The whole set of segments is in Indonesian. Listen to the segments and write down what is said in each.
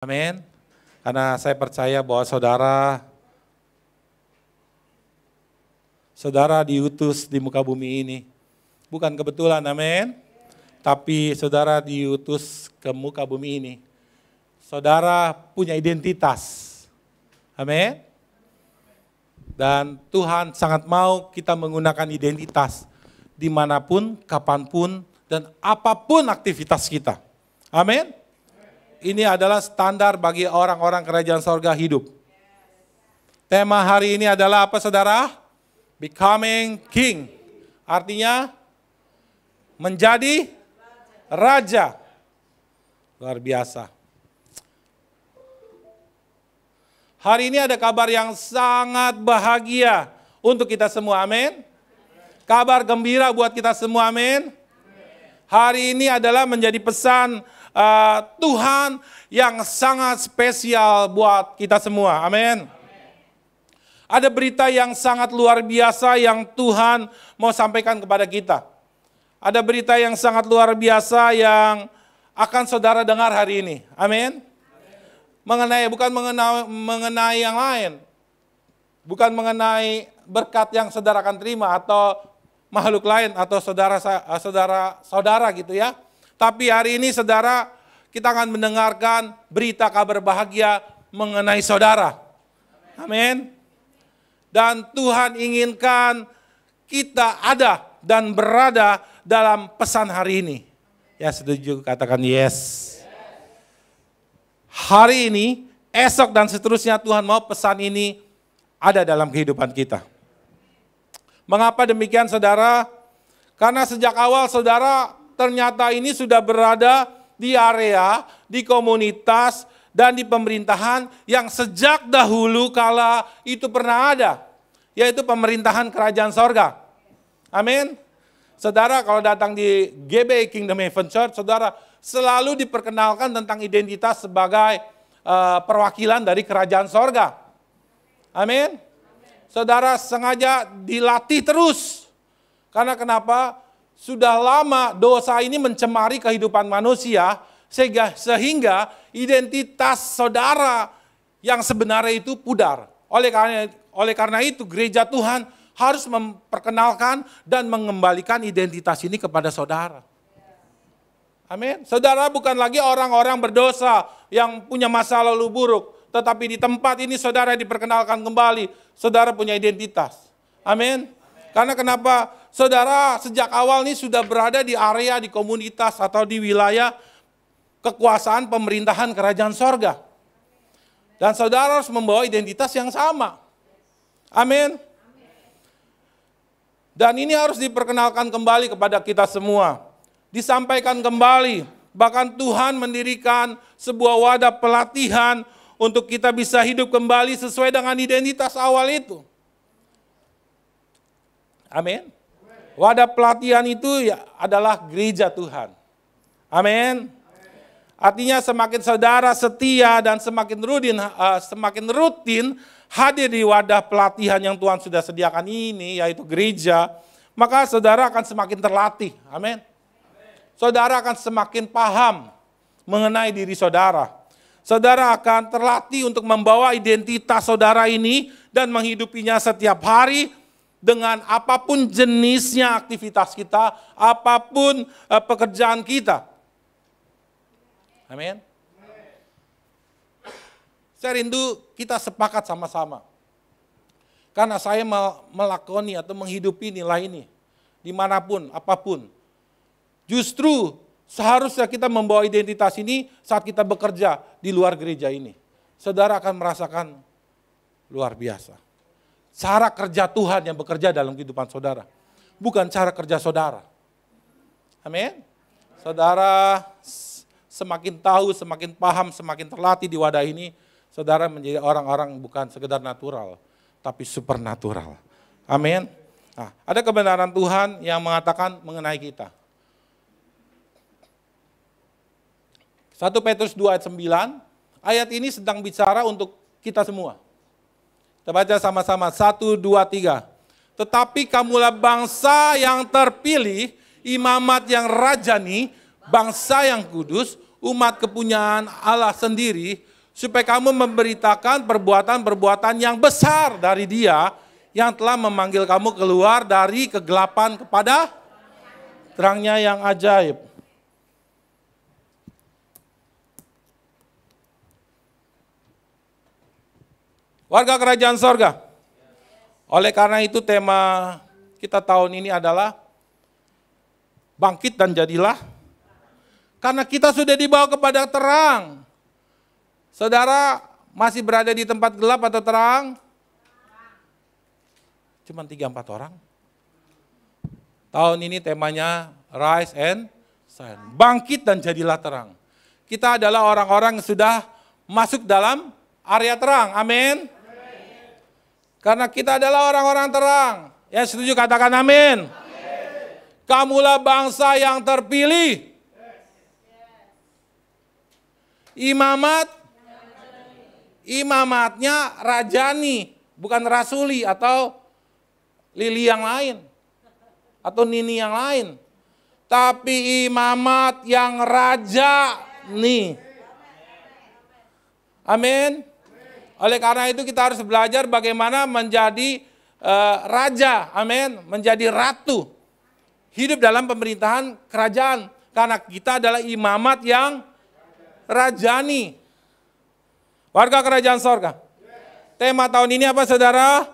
Amin. Karena saya percaya bahwa saudara diutus di muka bumi ini. Bukan kebetulan, amin. Tapi saudara diutus ke muka bumi ini. Saudara punya identitas. Amin. Dan Tuhan sangat mau kita menggunakan identitas dimanapun, kapanpun, dan apapun aktivitas kita. Amin. Ini adalah standar bagi orang-orang kerajaan sorga hidup. Tema hari ini adalah apa, saudara? Becoming King. Artinya menjadi raja. Luar biasa. Hari ini ada kabar yang sangat bahagia untuk kita semua, amin. Kabar gembira buat kita semua, amin. Hari ini adalah menjadi pesan Tuhan yang sangat spesial buat kita semua, amin. Ada berita yang sangat luar biasa yang Tuhan mau sampaikan kepada kita. Ada berita yang sangat luar biasa yang akan saudara dengar hari ini, amin. Bukan mengenai yang lain, bukan mengenai berkat yang saudara akan terima atau makhluk lain atau saudara gitu ya. Tapi hari ini saudara, kita akan mendengarkan berita kabar bahagia mengenai saudara. Amin. Dan Tuhan inginkan kita ada dan berada dalam pesan hari ini. Ya, setuju, katakan yes. Hari ini, esok dan seterusnya Tuhan mau pesan ini ada dalam kehidupan kita. Mengapa demikian, saudara? Karena sejak awal saudara ternyata ini sudah berada di area, di komunitas, dan di pemerintahan yang sejak dahulu kala itu pernah ada. Yaitu pemerintahan kerajaan sorga. Amin. Saudara kalau datang di GB Kingdom Heaven Church, saudara selalu diperkenalkan tentang identitas sebagai perwakilan dari kerajaan sorga. Amin. Saudara sengaja dilatih terus. Karena kenapa? Sudah lama dosa ini mencemari kehidupan manusia, sehingga identitas saudara yang sebenarnya itu pudar. Oleh karena itu gereja Tuhan harus memperkenalkan dan mengembalikan identitas ini kepada saudara. Amin. Saudara bukan lagi orang-orang berdosa yang punya masa lalu buruk, tetapi di tempat ini saudara diperkenalkan kembali, saudara punya identitas. Amin. Karena kenapa? Saudara sejak awal ini sudah berada di area, di komunitas atau di wilayah kekuasaan pemerintahan kerajaan sorga. Dan saudara harus membawa identitas yang sama. Amin. Dan ini harus diperkenalkan kembali kepada kita semua. Disampaikan kembali. Bahkan Tuhan mendirikan sebuah wadah pelatihan untuk kita bisa hidup kembali sesuai dengan identitas awal itu. Amin. Wadah pelatihan itu adalah gereja Tuhan. Amin. Artinya semakin saudara setia dan semakin rutin hadir di wadah pelatihan yang Tuhan sudah sediakan ini, yaitu gereja, maka saudara akan semakin terlatih. Amin. Saudara akan semakin paham mengenai diri saudara. Saudara akan terlatih untuk membawa identitas saudara ini dan menghidupinya setiap hari, dengan apapun jenisnya aktivitas kita, apapun pekerjaan kita. Amin. Saya rindu kita sepakat sama-sama. Karena saya melakoni atau menghidupi nilai ini. Dimanapun, apapun. Justru seharusnya kita membawa identitas ini saat kita bekerja di luar gereja ini. Saudara akan merasakan luar biasa. Cara kerja Tuhan yang bekerja dalam kehidupan saudara. Bukan cara kerja saudara. Amin. Saudara semakin tahu, semakin paham, semakin terlatih di wadah ini, saudara menjadi orang-orang bukan sekedar natural, tapi supernatural. Amin. Nah, ada kebenaran Tuhan yang mengatakan mengenai kita. 1 Petrus 2 ayat 9, ayat ini sedang bicara untuk kita semua. Kita baca sama-sama, 1, 2, 3. Tetapi kamulah bangsa yang terpilih, imamat yang rajani, bangsa yang kudus, umat kepunyaan Allah sendiri, supaya kamu memberitakan perbuatan-perbuatan yang besar dari Dia yang telah memanggil kamu keluar dari kegelapan kepada terangnya yang ajaib. Warga kerajaan sorga. Oleh karena itu tema kita tahun ini adalah bangkit dan jadilah. Karena kita sudah dibawa kepada terang. Saudara masih berada di tempat gelap atau terang? Cuma 3-4 orang. Tahun ini temanya Rise and Shine. Bangkit dan jadilah terang. Kita adalah orang-orang yang sudah masuk dalam area terang. Amin. Karena kita adalah orang-orang terang. Yang setuju katakan amin. Kamulah bangsa yang terpilih. Imamatnya rajani, bukan rasuli atau lili yang lain. Atau nini yang lain. Tapi imamat yang rajani. Amin. Oleh karena itu kita harus belajar bagaimana menjadi raja, amin, menjadi ratu. Hidup dalam pemerintahan kerajaan. Karena kita adalah imamat yang rajani. Warga kerajaan sorga. Tema tahun ini apa saudara?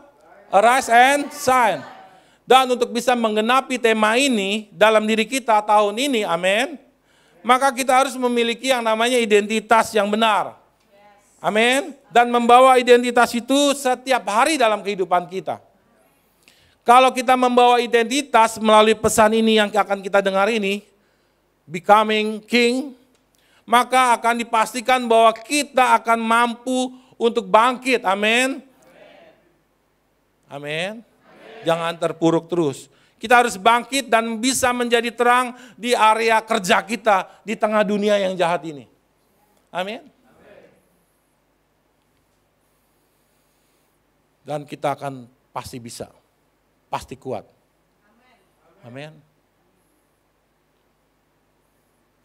Rise and Shine. Dan untuk bisa menggenapi tema ini dalam diri kita tahun ini, amin, maka kita harus memiliki yang namanya identitas yang benar. Amin. Dan membawa identitas itu setiap hari dalam kehidupan kita. Kalau kita membawa identitas melalui pesan ini yang akan kita dengar ini, Becoming King, maka akan dipastikan bahwa kita akan mampu untuk bangkit. Amin. Amin. Jangan terpuruk terus. Kita harus bangkit dan bisa menjadi terang di area kerja kita di tengah dunia yang jahat ini. Amin. Dan kita akan pasti bisa, pasti kuat. Amin.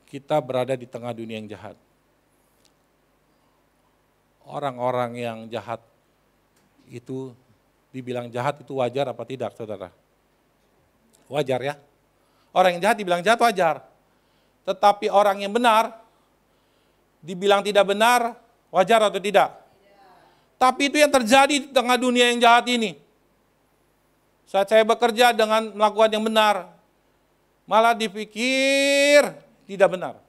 Kita berada di tengah dunia yang jahat. Orang-orang yang jahat itu, dibilang jahat itu wajar apa tidak, saudara? Wajar ya. Orang yang jahat dibilang jahat wajar. Tetapi orang yang benar, dibilang tidak benar, wajar atau tidak? Tapi itu yang terjadi di tengah dunia yang jahat ini. Saat saya bekerja dengan melakukan yang benar, malah dipikir tidak benar.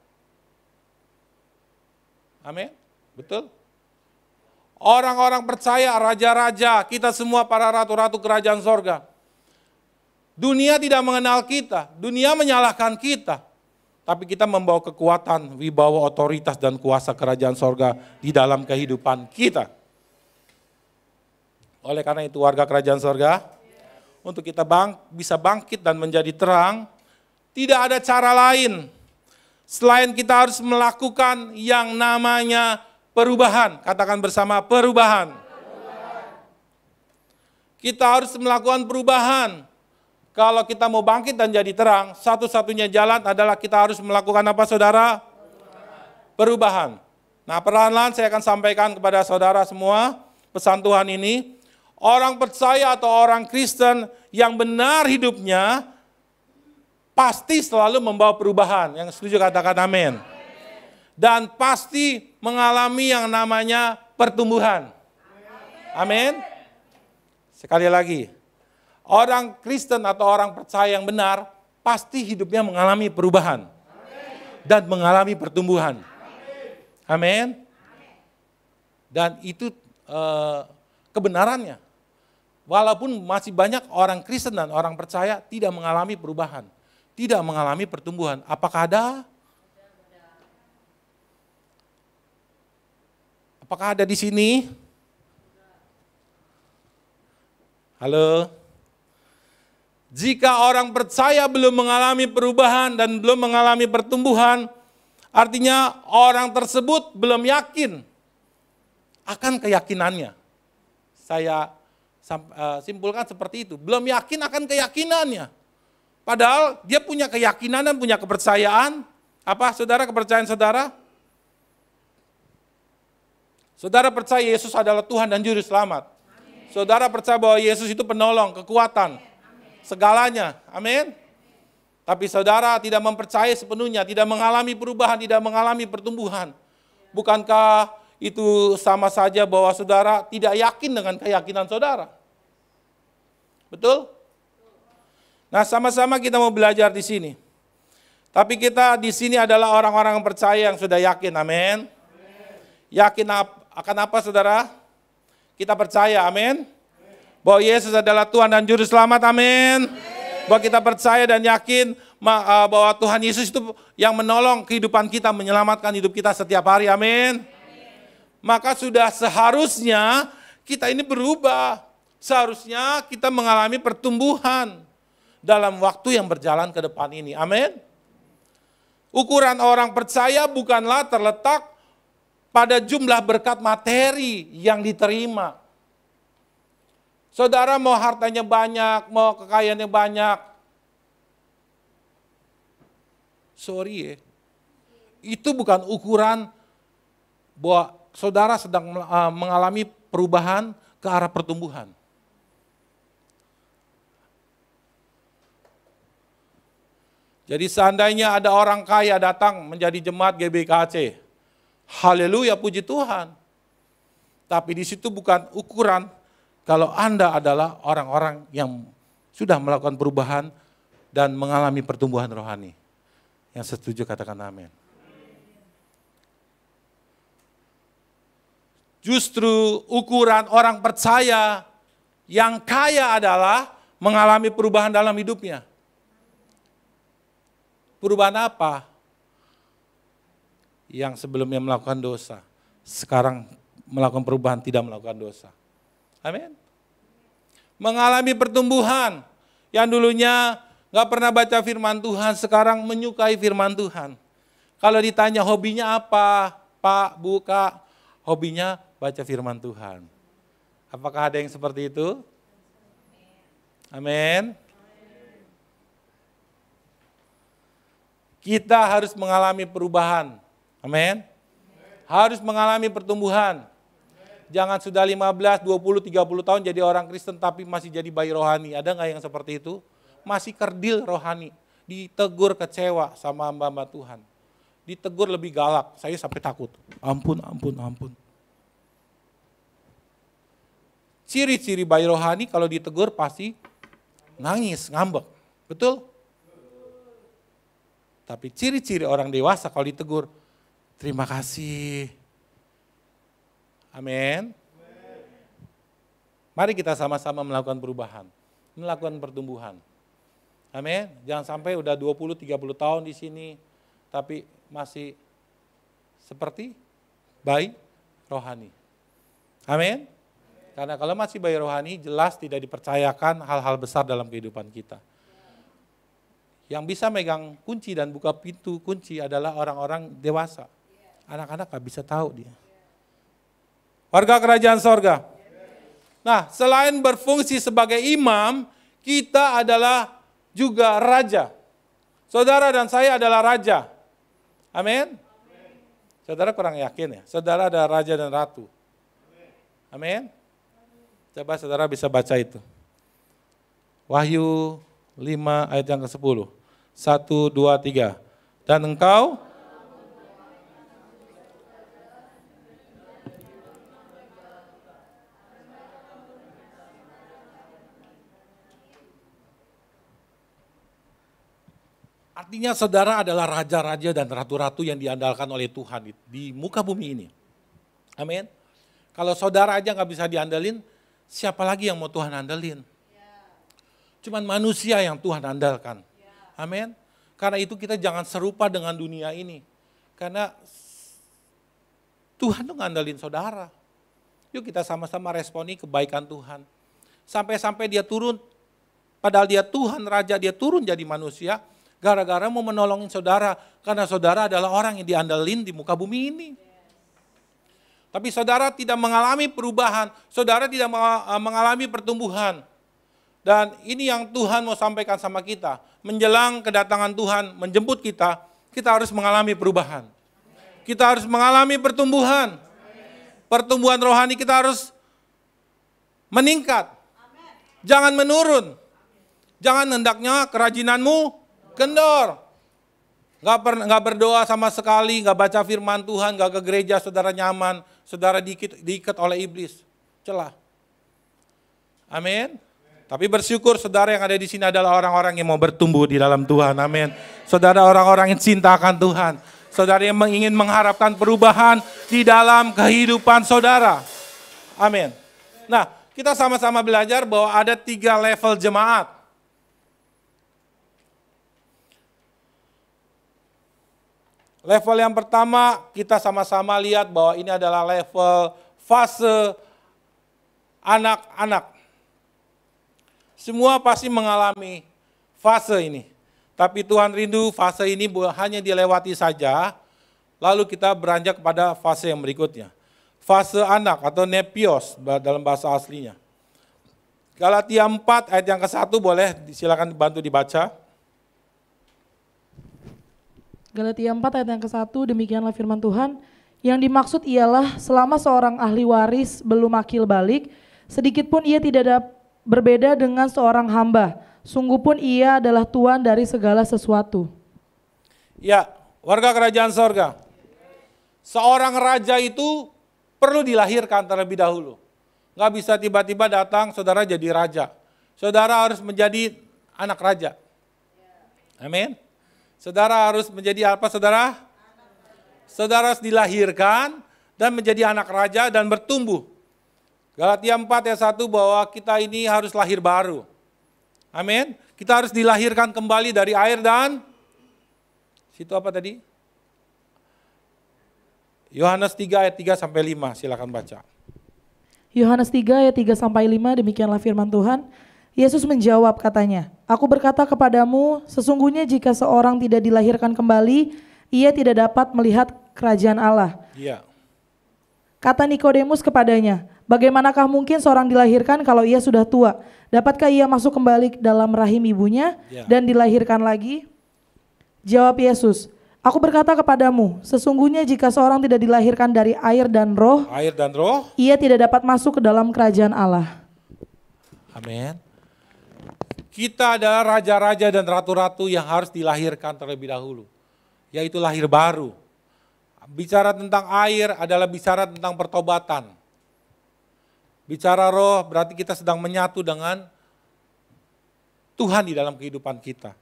Amin. Betul? Orang-orang percaya, raja-raja, kita semua para ratu-ratu kerajaan sorga. Dunia tidak mengenal kita, dunia menyalahkan kita. Tapi kita membawa kekuatan, wibawa, otoritas, dan kuasa kerajaan sorga di dalam kehidupan kita. Oleh karena itu warga kerajaan sorga, untuk kita bisa bangkit dan menjadi terang, tidak ada cara lain selain kita harus melakukan yang namanya perubahan. Katakan bersama perubahan. Kita harus melakukan perubahan. Kalau kita mau bangkit dan jadi terang, satu-satunya jalan adalah kita harus melakukan apa saudara? Perubahan. Nah perlahan-lahan saya akan sampaikan kepada saudara semua pesan Tuhan ini. Orang percaya atau orang Kristen yang benar hidupnya pasti selalu membawa perubahan. Yang setuju katakan amin. Dan pasti mengalami yang namanya pertumbuhan. Amin. Sekali lagi, orang Kristen atau orang percaya yang benar pasti hidupnya mengalami perubahan dan mengalami pertumbuhan. Amin. Dan itu kebenarannya. Walaupun masih banyak orang Kristen dan orang percaya tidak mengalami perubahan, tidak mengalami pertumbuhan. Apakah ada? Apakah ada di sini? Halo? Jika orang percaya belum mengalami perubahan dan belum mengalami pertumbuhan, artinya orang tersebut belum yakin akan keyakinannya. Saya simpulkan seperti itu, belum yakin akan keyakinannya. Padahal dia punya keyakinan dan punya kepercayaan. Apa saudara kepercayaan saudara? Saudara percaya Yesus adalah Tuhan dan Juru Selamat. Saudara percaya bahwa Yesus itu penolong, kekuatan, segalanya. Amin. Tapi saudara tidak mempercayai sepenuhnya, tidak mengalami perubahan, tidak mengalami pertumbuhan. Bukankah itu sama saja bahwa saudara tidak yakin dengan keyakinan saudara? Betul? Nah, sama-sama kita mau belajar di sini. Tapi kita di sini adalah orang-orang yang percaya yang sudah yakin, amin. Yakin akan apa saudara? Kita percaya, amin. Bahwa Yesus adalah Tuhan dan Juru Selamat, amin. Bahwa kita percaya dan yakin bahwa Tuhan Yesus itu yang menolong kehidupan kita, menyelamatkan hidup kita setiap hari, amin. Maka sudah seharusnya kita ini berubah. Seharusnya kita mengalami pertumbuhan dalam waktu yang berjalan ke depan ini, amin. Ukuran orang percaya bukanlah terletak pada jumlah berkat materi yang diterima. Saudara mau hartanya banyak, mau kekayaannya banyak. Sorry ya, itu bukan ukuran bahwa saudara sedang mengalami perubahan ke arah pertumbuhan. Jadi seandainya ada orang kaya datang menjadi jemaat GBKC, haleluya, puji Tuhan. Tapi di situ bukan ukuran kalau Anda adalah orang-orang yang sudah melakukan perubahan dan mengalami pertumbuhan rohani. Yang setuju katakan amin. Justru ukuran orang percaya yang kaya adalah mengalami perubahan dalam hidupnya. Perubahan apa? Yang sebelumnya melakukan dosa, sekarang melakukan perubahan, tidak melakukan dosa. Amin. Mengalami pertumbuhan, yang dulunya gak pernah baca firman Tuhan, sekarang menyukai firman Tuhan. Kalau ditanya hobinya apa, Pak, Bu, Kak, hobinya baca firman Tuhan. Apakah ada yang seperti itu? Amin. Kita harus mengalami perubahan. Amin. Harus mengalami pertumbuhan. Jangan sudah 15, 20, 30 tahun jadi orang Kristen tapi masih jadi bayi rohani. Ada nggak yang seperti itu? Masih kerdil rohani. Ditegur kecewa sama hamba-hamba Tuhan. Ditegur lebih galak. Saya sampai takut. Ampun, ampun, ampun. Ciri-ciri bayi rohani kalau ditegur pasti nangis, ngambek. Betul? Tapi ciri-ciri orang dewasa kalau ditegur, terima kasih. Amin. Mari kita sama-sama melakukan perubahan, melakukan pertumbuhan. Amin. Jangan sampai udah 20, 30 tahun di sini, tapi masih seperti bayi rohani. Amin. Karena kalau masih bayi rohani, jelas tidak dipercayakan hal-hal besar dalam kehidupan kita. Yang bisa megang kunci dan buka pintu kunci adalah orang-orang dewasa. Anak-anak gak bisa tahu dia. Warga kerajaan sorga. Nah, selain berfungsi sebagai imam, kita adalah juga raja. Saudara dan saya adalah raja. Amin. Saudara kurang yakin ya, saudara ada raja dan ratu. Amin. Coba saudara bisa baca itu. Wahyu 5 ayat yang ke-10. 1, 2, 3. Dan engkau artinya saudara adalah raja-raja dan ratu-ratu yang diandalkan oleh Tuhan di muka bumi ini. Amin. Kalau saudara aja gak bisa diandalin, siapa lagi yang mau Tuhan andalin? Cuman manusia yang Tuhan andalkan. Amin. Karena itu kita jangan serupa dengan dunia ini. Karena Tuhan tuh ngandalin saudara. Yuk kita sama-sama responi kebaikan Tuhan. Sampai-sampai dia turun, padahal dia Tuhan, Raja, dia turun jadi manusia, gara-gara mau menolongin saudara. Karena saudara adalah orang yang diandalin di muka bumi ini. Tapi saudara tidak mengalami perubahan, saudara tidak mengalami pertumbuhan. Dan ini yang Tuhan mau sampaikan sama kita. Menjelang kedatangan Tuhan menjemput kita, kita harus mengalami perubahan. Kita harus mengalami pertumbuhan. pertumbuhan rohani kita harus meningkat. Jangan menurun. Jangan hendaknya kerajinanmu kendor. Gak berdoa sama sekali, gak baca firman Tuhan, gak ke gereja, saudara nyaman, saudara diikat oleh iblis. Celah. Amin. Tapi bersyukur saudara yang ada di sini adalah orang-orang yang mau bertumbuh di dalam Tuhan. Amin. Saudara orang-orang yang cinta akan Tuhan. Saudara yang ingin mengharapkan perubahan di dalam kehidupan saudara. Amin. Nah, kita sama-sama belajar bahwa ada 3 level jemaat. Level yang pertama kita sama-sama lihat bahwa ini adalah level fase anak-anak. Semua pasti mengalami fase ini. Tapi Tuhan rindu fase ini hanya dilewati saja, lalu kita beranjak kepada fase yang berikutnya. Fase anak atau nepios dalam bahasa aslinya. Galatia 4 ayat yang ke-1 boleh silakan bantu dibaca. Galatia 4 ayat yang ke-1, demikianlah firman Tuhan. Yang dimaksud ialah selama seorang ahli waris belum akil balik, sedikit pun ia tidak berbeda dengan seorang hamba. Sungguh pun ia adalah tuan dari segala sesuatu. Ya, warga kerajaan sorga. Seorang raja itu perlu dilahirkan terlebih dahulu. Nggak bisa tiba-tiba datang saudara jadi raja. Saudara harus menjadi anak raja. Amin. Saudara harus menjadi apa saudara? Saudara harus dilahirkan dan menjadi anak raja dan bertumbuh. Galatia 4 ayat 1 bahwa kita ini harus lahir baru. Amin. Kita harus dilahirkan kembali dari air dan situ apa tadi? Yohanes 3 ayat 3 sampai 5, silakan baca. Yohanes 3 ayat 3 sampai 5, demikianlah firman Tuhan. Yesus menjawab katanya, "Aku berkata kepadamu, sesungguhnya jika seorang tidak dilahirkan kembali, ia tidak dapat melihat kerajaan Allah." Iya. Kata Nikodemus kepadanya, "Bagaimanakah mungkin seorang dilahirkan kalau ia sudah tua? Dapatkah ia masuk kembali dalam rahim ibunya dan dilahirkan lagi?" Jawab Yesus, "Aku berkata kepadamu, sesungguhnya jika seorang tidak dilahirkan dari air dan roh, ia tidak dapat masuk ke dalam kerajaan Allah." Amin. Kita adalah raja-raja dan ratu-ratu yang harus dilahirkan terlebih dahulu, yaitu lahir baru. Bicara tentang air adalah bicara tentang pertobatan. Bicara roh berarti kita sedang menyatu dengan Tuhan di dalam kehidupan kita.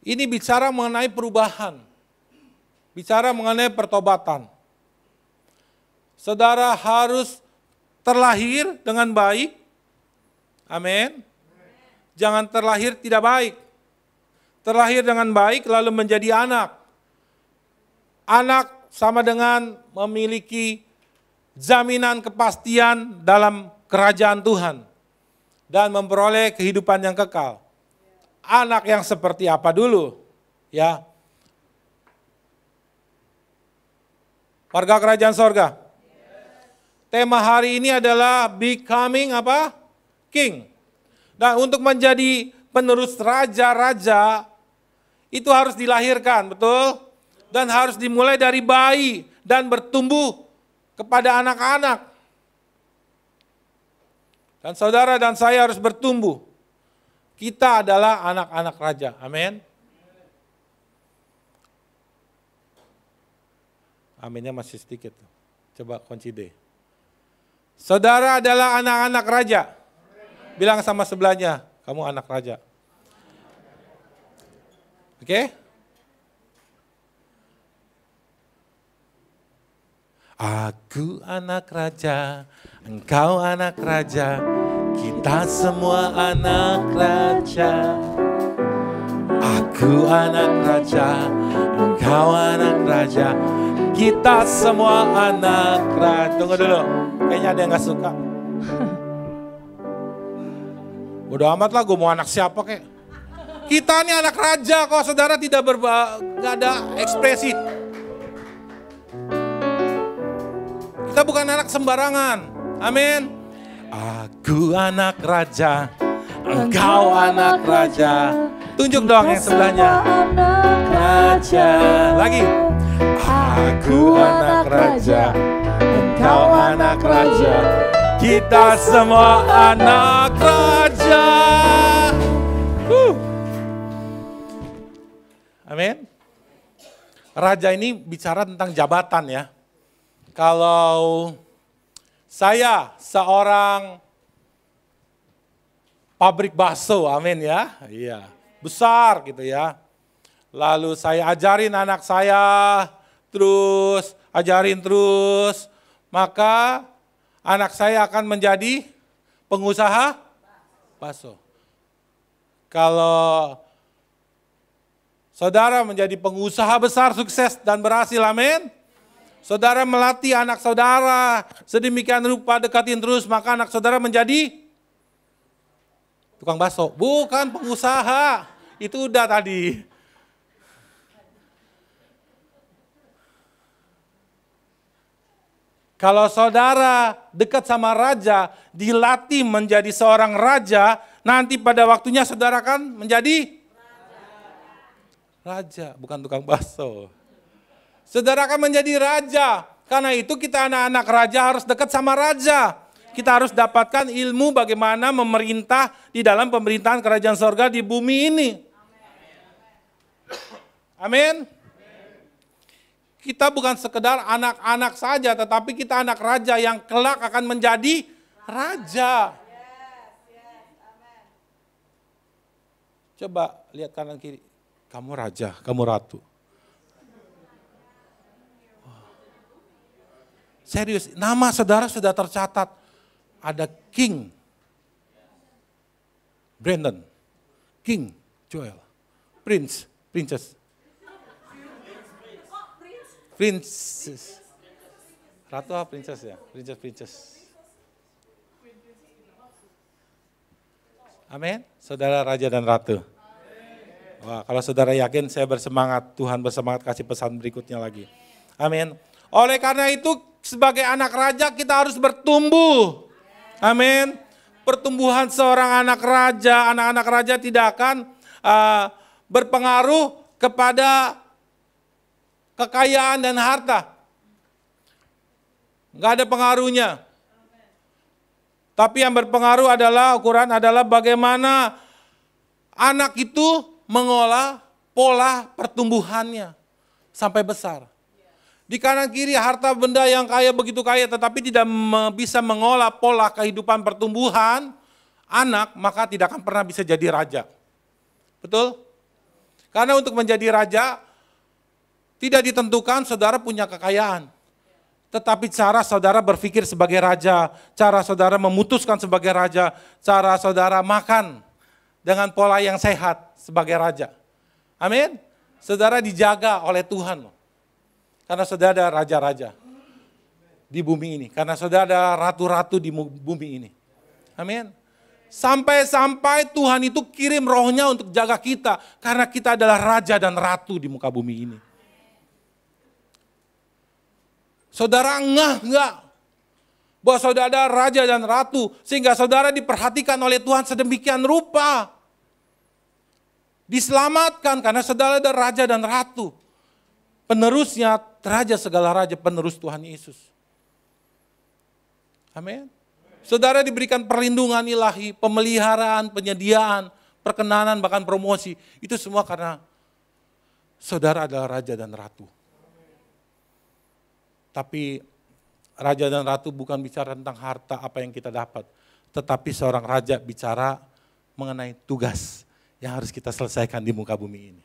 Ini bicara mengenai perubahan, bicara mengenai pertobatan. Saudara harus terlahir dengan baik. Amin. Jangan terlahir tidak baik. Terlahir dengan baik lalu menjadi anak. Anak sama dengan memiliki jaminan kepastian dalam kerajaan Tuhan dan memperoleh kehidupan yang kekal. Anak yang seperti apa dulu? Ya. Warga kerajaan sorga. Tema hari ini adalah becoming apa? King. Nah, untuk menjadi penerus raja-raja itu harus dilahirkan, betul? Dan harus dimulai dari bayi dan bertumbuh kepada anak-anak. Dan saudara dan saya harus bertumbuh. Kita adalah anak-anak raja. Amin. Aminnya masih sedikit. Coba kunci D. Saudara adalah anak-anak raja. Bilang sama sebelahnya, kamu anak raja. Oke? Aku anak raja, engkau anak raja, kita semua anak raja. Aku anak raja, engkau anak raja, kita semua anak raja. Tunggu dulu, kayaknya ada yang gak suka. Bodo amat lah, gue mau anak siapa kek. Kita ini anak raja kok, saudara tidak gak ada ekspresi. Kita bukan anak sembarangan. Amin. Aku anak raja, engkau anak raja. Tunjuk dong yang sebelahnya. Raja. Lagi. Aku anak raja, engkau anak raja, kita semua anak raja. Amin. Raja ini bicara tentang jabatan ya. Kalau saya seorang pabrik bakso, amin ya. Iya, besar gitu ya. Lalu saya ajarin anak saya, ajarin terus, maka anak saya akan menjadi pengusaha bakso. Kalau saudara menjadi pengusaha besar, sukses dan berhasil, amin. Saudara melatih anak saudara sedemikian rupa, dekatin terus, maka anak saudara menjadi tukang bakso. Bukan pengusaha, itu udah tadi. Kalau saudara dekat sama raja, dilatih menjadi seorang raja, nanti pada waktunya saudara kan menjadi raja, bukan tukang bakso. Saudara akan menjadi raja, karena itu kita anak-anak raja harus dekat sama raja. Kita harus dapatkan ilmu bagaimana memerintah di dalam pemerintahan kerajaan sorga di bumi ini. Amin. Kita bukan sekedar anak-anak saja, tetapi kita anak raja yang kelak akan menjadi raja. Coba lihat kanan kiri. Kamu raja, kamu ratu. Serius, nama saudara sudah tercatat. Ada King Brandon, King Joel, Princess. Ratu apa princess ya? Princess. Amin. Saudara raja dan ratu. Wah, kalau saudara yakin, saya bersemangat. Tuhan bersemangat kasih pesan berikutnya lagi. Amin. Oleh karena itu, sebagai anak raja kita harus bertumbuh. Amin. Pertumbuhan seorang anak-anak raja tidak akan berpengaruh kepada kekayaan dan harta. Enggak ada pengaruhnya. Tapi yang berpengaruh adalah, ukuran adalah bagaimana anak itu mengolah pola pertumbuhannya sampai besar. Di kanan kiri harta benda yang kaya begitu kaya tetapi tidak bisa mengolah pola kehidupan pertumbuhan anak, maka tidak akan pernah bisa jadi raja. Betul? Karena untuk menjadi raja tidak ditentukan saudara punya kekayaan. Tetapi cara saudara berpikir sebagai raja, cara saudara memutuskan sebagai raja, cara saudara makan dengan pola yang sehat sebagai raja. Amin. Saudara dijaga oleh Tuhan. Karena saudara ada raja-raja di bumi ini. Karena saudara ada ratu-ratu di bumi ini. Amin. Sampai-sampai Tuhan itu kirim rohnya untuk jaga kita. Karena kita adalah raja dan ratu di muka bumi ini. Saudara enggak bahwa saudara ada raja dan ratu, sehingga saudara diperhatikan oleh Tuhan sedemikian rupa. Diselamatkan karena saudara ada raja dan ratu. Penerusnya, raja segala raja, penerus Tuhan Yesus. Amin. Saudara diberikan perlindungan ilahi, pemeliharaan, penyediaan, perkenanan, bahkan promosi. Itu semua karena saudara adalah raja dan ratu. Tapi raja dan ratu bukan bicara tentang harta apa yang kita dapat. Tetapi seorang raja bicara mengenai tugas yang harus kita selesaikan di muka bumi ini.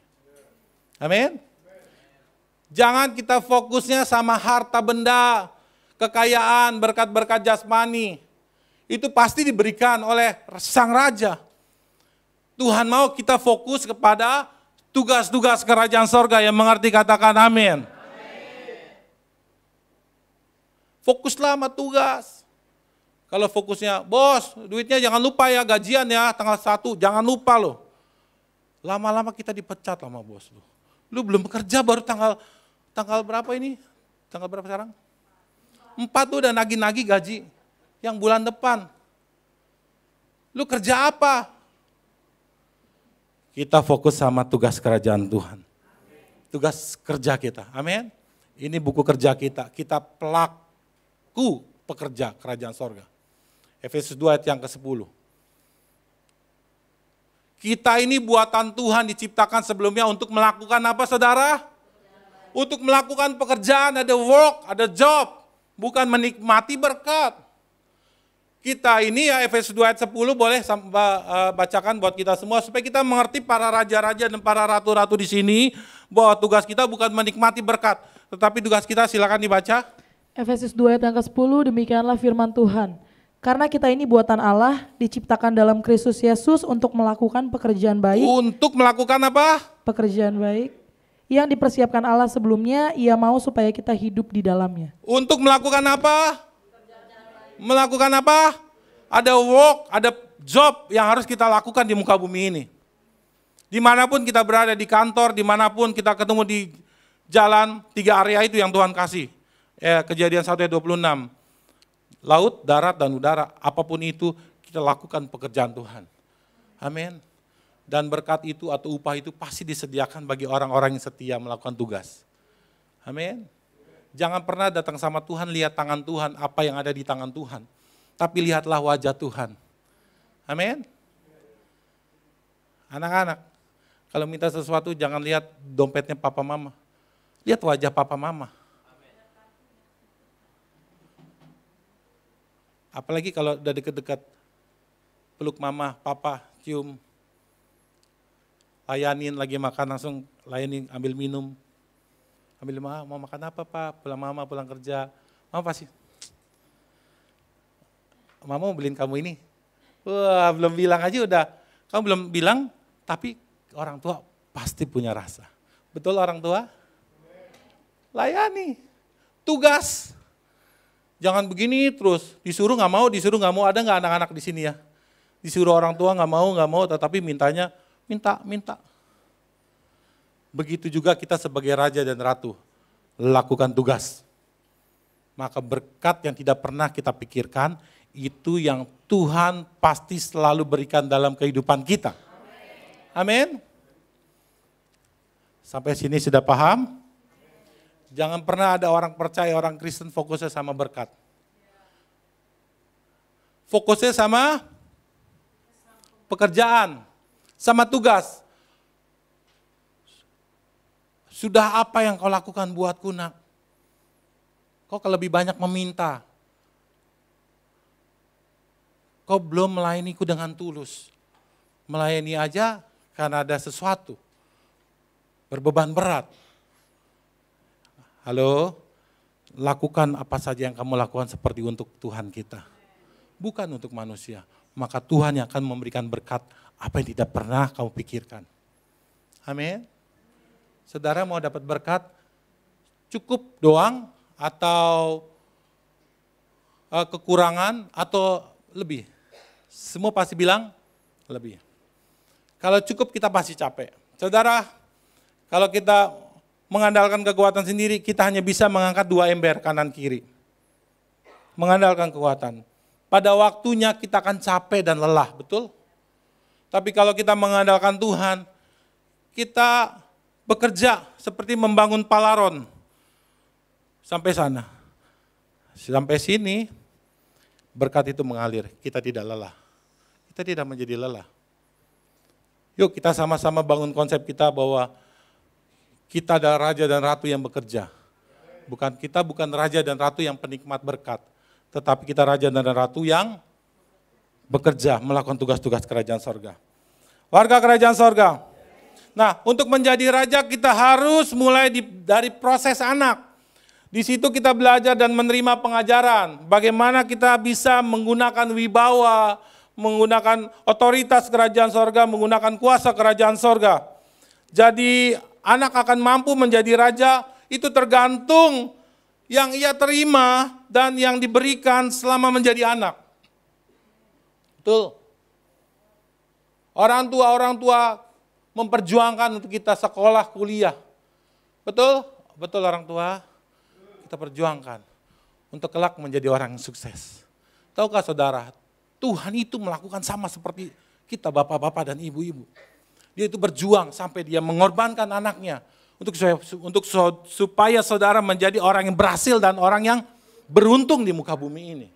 Amin. Jangan kita fokusnya sama harta benda, kekayaan, berkat-berkat jasmani. Itu pasti diberikan oleh sang raja. Tuhan mau kita fokus kepada tugas-tugas kerajaan sorga yang mengerti katakan amin. Fokuslah sama tugas. Kalau fokusnya, bos duitnya jangan lupa ya, gajian ya tanggal 1, jangan lupa loh. Lama-lama kita dipecat sama bos lu. Lu belum bekerja baru tanggal berapa ini? Tanggal berapa sekarang? 4 tuh udah nagih-nagih gaji yang bulan depan. Lu kerja apa? Kita fokus sama tugas kerajaan Tuhan. Tugas kerja kita, amin. Ini buku kerja kita. Kita pelaku pekerja kerajaan sorga. Efesus 2 ayat yang ke-10. Kita ini buatan Tuhan diciptakan sebelumnya untuk melakukan apa saudara? Untuk melakukan pekerjaan, ada work, ada job. Bukan menikmati berkat. Kita ini ya Efesus 2 ayat 10 boleh bacakan buat kita semua. Supaya kita mengerti para raja-raja dan para ratu-ratu di sini. Bahwa tugas kita bukan menikmati berkat. Tetapi tugas kita silakan dibaca. Efesus 2 ayat yang ke-10, demikianlah firman Tuhan. Karena kita ini buatan Allah, diciptakan dalam Kristus Yesus untuk melakukan pekerjaan baik. Untuk melakukan apa? Pekerjaan baik yang dipersiapkan Allah sebelumnya, Ia mau supaya kita hidup di dalamnya. Untuk melakukan apa? Melakukan apa? Ada work, ada job yang harus kita lakukan di muka bumi ini. Dimanapun kita berada, di kantor, dimanapun kita ketemu di jalan, 3 area itu yang Tuhan kasih. Kejadian 1 ayat 26. Laut, darat, dan udara, apapun itu kita lakukan pekerjaan Tuhan. Amin. Dan berkat itu atau upah itu pasti disediakan bagi orang-orang yang setia melakukan tugas. Amin. Jangan pernah datang sama Tuhan, lihat tangan Tuhan, apa yang ada di tangan Tuhan. Tapi lihatlah wajah Tuhan. Amin. Anak-anak, kalau minta sesuatu jangan lihat dompetnya papa mama. Lihat wajah papa mama. Apalagi kalau udah deket-deket, peluk mama, papa, cium, layanin lagi makan langsung layanin, ambil minum. Ambil mau makan apa pak, pulang mama pulang kerja, mama pasti, mama mau beliin kamu ini. Wah belum bilang aja udah, kamu belum bilang tapi orang tua pasti punya rasa. Betul orang tua? Layani, tugas. Jangan begini terus, disuruh nggak mau, ada nggak anak-anak di sini ya? Disuruh orang tua nggak mau, tetapi mintanya, minta. Begitu juga kita sebagai raja dan ratu, lakukan tugas. Maka berkat yang tidak pernah kita pikirkan, itu yang Tuhan pasti selalu berikan dalam kehidupan kita. Amin. Sampai sini sudah paham? Jangan pernah ada orang percaya, orang Kristen fokusnya sama berkat. Fokusnya sama pekerjaan, sama tugas. Sudah apa yang kau lakukan buatku nak? Kau lebih banyak meminta. Kau belum melayaniku dengan tulus. Melayani aja karena ada sesuatu. Berbeban berat. Halo, lakukan apa saja yang kamu lakukan seperti untuk Tuhan kita. Bukan untuk manusia. Maka Tuhan yang akan memberikan berkat apa yang tidak pernah kamu pikirkan. Amin. Saudara mau dapat berkat, cukup doang atau kekurangan atau lebih? Semua pasti bilang lebih. Kalau cukup kita pasti capek. Saudara, kalau kita mengandalkan kekuatan sendiri, kita hanya bisa mengangkat 2 ember kanan kiri. Mengandalkan kekuatan. Pada waktunya kita akan capek dan lelah, betul? Tapi kalau kita mengandalkan Tuhan, kita bekerja seperti membangun palaron. Sampai sana. Sampai sini, berkat itu mengalir, kita tidak lelah. Kita tidak menjadi lelah. Yuk kita sama-sama bangun konsep kita bahwa kita adalah raja dan ratu yang bekerja. Kita bukan raja dan ratu yang penikmat berkat. Tetapi kita raja dan ratu yang bekerja, melakukan tugas-tugas kerajaan sorga. Warga kerajaan sorga. Nah, untuk menjadi raja kita harus mulai dari proses anak. Di situ kita belajar dan menerima pengajaran. Bagaimana kita bisa menggunakan wibawa, menggunakan otoritas kerajaan sorga, menggunakan kuasa kerajaan sorga. Jadi anak akan mampu menjadi raja, itu tergantung yang ia terima dan yang diberikan selama menjadi anak. Betul. Orang tua memperjuangkan untuk kita sekolah, kuliah. Betul? Betul orang tua. Kita perjuangkan untuk kelak menjadi orang yang sukses. Tahukah saudara, Tuhan itu melakukan sama seperti kita bapak-bapak dan ibu-ibu. Dia itu berjuang sampai dia mengorbankan anaknya supaya saudara menjadi orang yang berhasil dan orang yang beruntung di muka bumi ini.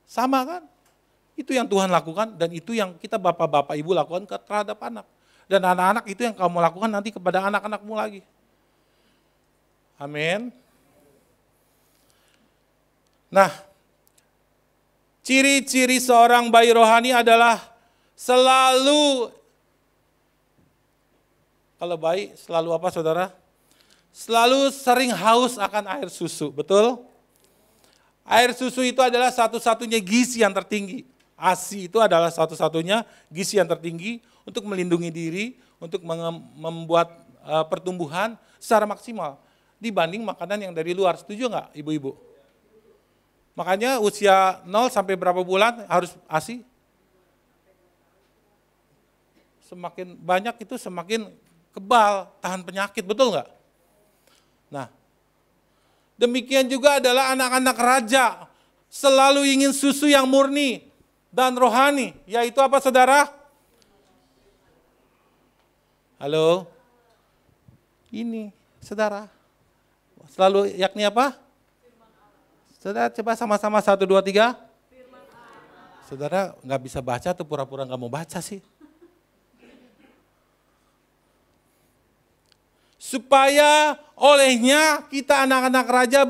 Sama kan? Itu yang Tuhan lakukan dan itu yang kita bapak-bapak ibu lakukan terhadap anak. Dan anak-anak itu yang kamu lakukan nanti kepada anak-anakmu lagi. Amin. Nah, ciri-ciri seorang bayi rohani adalah selalu, kalau bayi selalu apa saudara? Selalu sering haus akan air susu, betul? Air susu itu adalah satu-satunya gizi yang tertinggi. ASI itu adalah satu-satunya gizi yang tertinggi untuk melindungi diri, untuk membuat pertumbuhan secara maksimal. Dibanding makanan yang dari luar, setuju nggak ibu-ibu? Makanya usia 0 sampai berapa bulan harus ASI? Semakin banyak itu semakin kebal, tahan penyakit, betul nggak? Nah, demikian juga adalah anak-anak raja, selalu ingin susu yang murni dan rohani, yaitu apa saudara? Halo? Ini, saudara. Selalu yakni apa? Saudara coba sama-sama 1, 2, 3. Saudara nggak bisa baca atau pura-pura nggak mau baca sih? Supaya olehnya kita anak-anak raja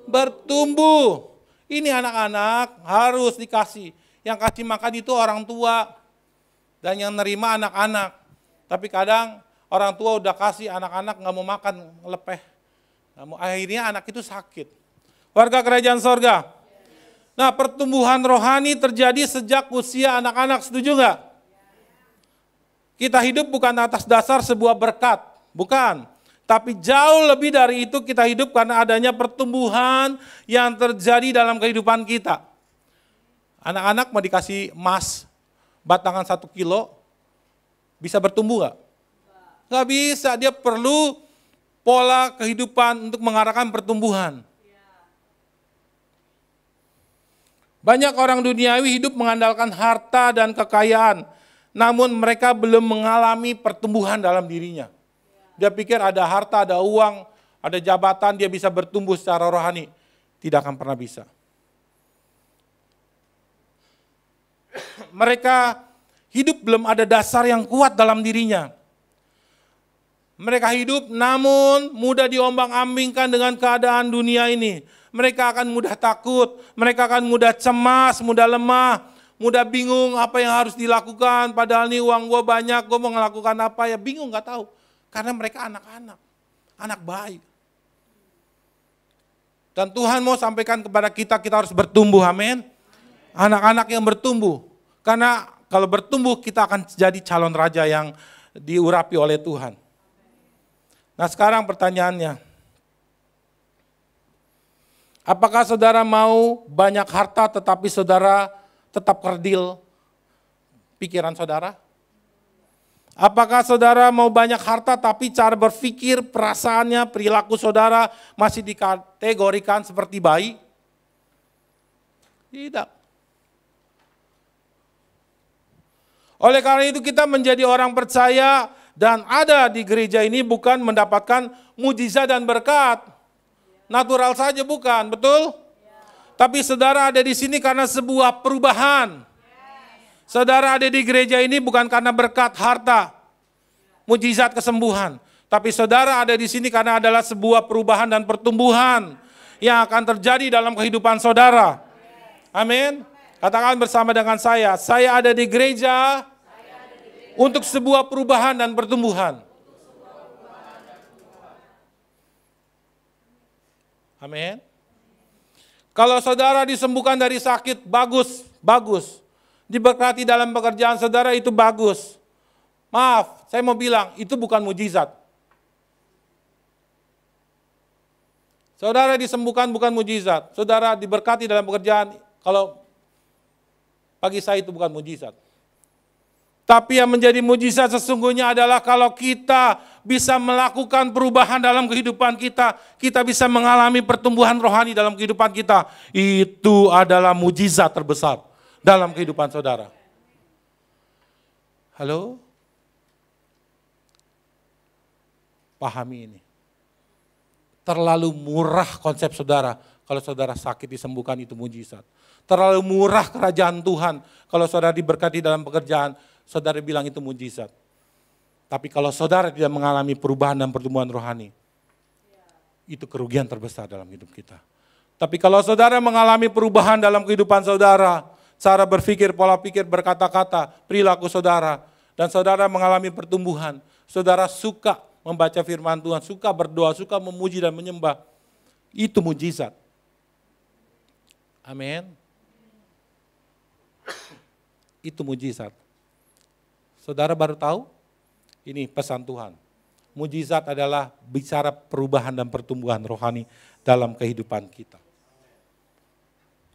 bertumbuh. Ini anak-anak harus dikasih. Yang kasih makan itu orang tua dan yang nerima anak-anak. Tapi kadang orang tua udah kasih anak-anak nggak mau makan, lepeh. Akhirnya anak itu sakit. Warga kerajaan sorga. Nah, pertumbuhan rohani terjadi sejak usia anak-anak, setuju nggak? Kita hidup bukan atas dasar sebuah berkat, bukan. Tapi jauh lebih dari itu kita hidup karena adanya pertumbuhan yang terjadi dalam kehidupan kita. Anak-anak mau dikasih emas, batangan 1 kilo, bisa bertumbuh nggak? Nggak bisa, dia perlu pola kehidupan untuk mengarahkan pertumbuhan. Banyak orang duniawi hidup mengandalkan harta dan kekayaan, namun mereka belum mengalami pertumbuhan dalam dirinya. Dia pikir ada harta, ada uang, ada jabatan, dia bisa bertumbuh secara rohani. Tidak akan pernah bisa. Mereka hidup belum ada dasar yang kuat dalam dirinya. Mereka hidup namun mudah diombang-ambingkan dengan keadaan dunia ini. Mereka akan mudah takut, mereka akan mudah cemas, mudah lemah, mudah bingung apa yang harus dilakukan. Padahal nih uang gue banyak, gue mau melakukan apa ya bingung gak tahu. Karena mereka anak-anak, anak bayi. Dan Tuhan mau sampaikan kepada kita, kita harus bertumbuh, amin. Anak-anak yang bertumbuh. Karena kalau bertumbuh kita akan jadi calon raja yang diurapi oleh Tuhan. Nah sekarang pertanyaannya, apakah saudara mau banyak harta tetapi saudara tetap kerdil pikiran saudara? Apakah saudara mau banyak harta tapi cara berpikir, perasaannya, perilaku saudara masih dikategorikan seperti bayi? Tidak. Oleh karena itu kita menjadi orang percaya dan ada di gereja ini bukan mendapatkan mujizat dan berkat. Natural saja bukan, betul? Tapi saudara ada di sini karena sebuah perubahan. Saudara ada di gereja ini bukan karena berkat harta, mujizat kesembuhan. Tapi saudara ada di sini karena adalah sebuah perubahan dan pertumbuhan yang akan terjadi dalam kehidupan saudara. Amin. Katakan bersama dengan saya ada di gereja untuk sebuah perubahan dan pertumbuhan. Amin. Kalau saudara disembuhkan dari sakit, bagus, bagus. Diberkati dalam pekerjaan saudara itu bagus. Maaf, saya mau bilang itu bukan mujizat. Saudara disembuhkan bukan mujizat. Saudara diberkati dalam pekerjaan, kalau bagi saya itu bukan mujizat. Tapi yang menjadi mujizat sesungguhnya adalah kalau kita bisa melakukan perubahan dalam kehidupan kita, kita bisa mengalami pertumbuhan rohani dalam kehidupan kita. Itu adalah mujizat terbesar dalam kehidupan saudara. Halo? Pahami ini. Terlalu murah konsep saudara. Kalau saudara sakit disembuhkan itu mujizat. Terlalu murah kerajaan Tuhan. Kalau saudara diberkati dalam pekerjaan, saudara bilang itu mujizat. Tapi kalau saudara tidak mengalami perubahan dan pertumbuhan rohani, itu kerugian terbesar dalam hidup kita. Tapi kalau saudara mengalami perubahan dalam kehidupan saudara, cara berpikir, pola pikir, berkata-kata, perilaku saudara, dan saudara mengalami pertumbuhan, saudara suka membaca firman Tuhan, suka berdoa, suka memuji dan menyembah, itu mujizat. Amin. Itu mujizat. Saudara baru tahu? Ini pesan Tuhan. Mujizat adalah bicara perubahan dan pertumbuhan rohani dalam kehidupan kita.